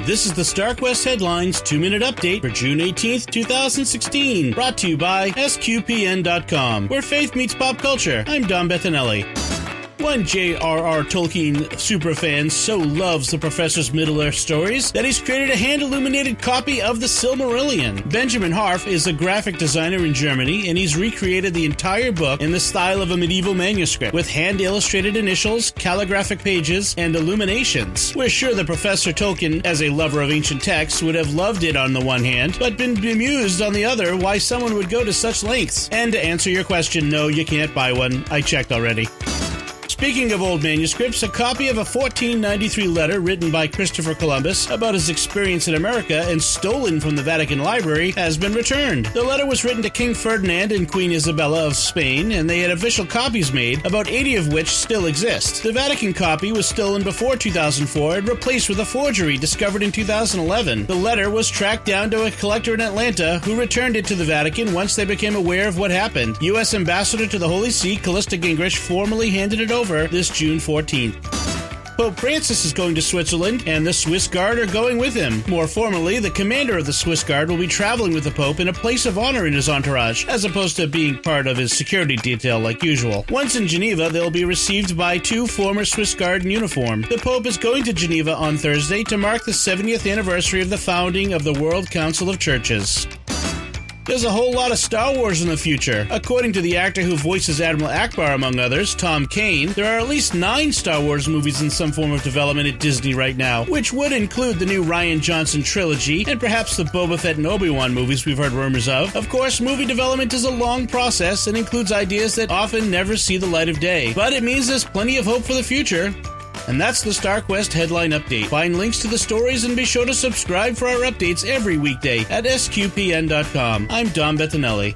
This is the StarQuest Headlines 2-Minute Update for June 18th, 2016, brought to you by SQPN.com, where faith meets pop culture. I'm Dom Bettinelli. One J.R.R. Tolkien superfan so loves the Professor's Middle-earth stories that he's created a hand-illuminated copy of the Silmarillion. Benjamin Harf is a graphic designer in Germany, and he's recreated the entire book in the style of a medieval manuscript, with hand-illustrated initials, calligraphic pages, and illuminations. We're sure that Professor Tolkien, as a lover of ancient texts, would have loved it on the one hand, but been bemused on the other why someone would go to such lengths. And to answer your question, no, you can't buy one. I checked already. Speaking of old manuscripts, a copy of a 1493 letter written by Christopher Columbus about his experience in America and stolen from the Vatican Library has been returned. The letter was written to King Ferdinand and Queen Isabella of Spain, and they had official copies made, about 80 of which still exist. The Vatican copy was stolen before 2004 and replaced with a forgery discovered in 2011. The letter was tracked down to a collector in Atlanta who returned it to the Vatican once they became aware of what happened. U.S. Ambassador to the Holy See, Callista Gingrich, formally handed it over this June 14th. Pope Francis is going to Switzerland, and the Swiss Guard are going with him. More formally, the commander of the Swiss Guard will be traveling with the Pope in a place of honor in his entourage, as opposed to being part of his security detail like usual. Once in Geneva, they'll be received by two former Swiss Guard in uniform. The Pope is going to Geneva on Thursday to mark the 70th anniversary of the founding of the World Council of Churches. There's a whole lot of Star Wars in the future. According to the actor who voices Admiral Akbar, among others, Tom Kane, there are at least 9 Star Wars movies in some form of development at Disney right now, which would include the new Rian Johnson trilogy and perhaps the Boba Fett and Obi-Wan movies we've heard rumors of. Of course, movie development is a long process and includes ideas that often never see the light of day, but it means there's plenty of hope for the future. And that's the StarQuest Headline Update. Find links to the stories and be sure to subscribe for our updates every weekday at SQPN.com. I'm Dom Bettinelli.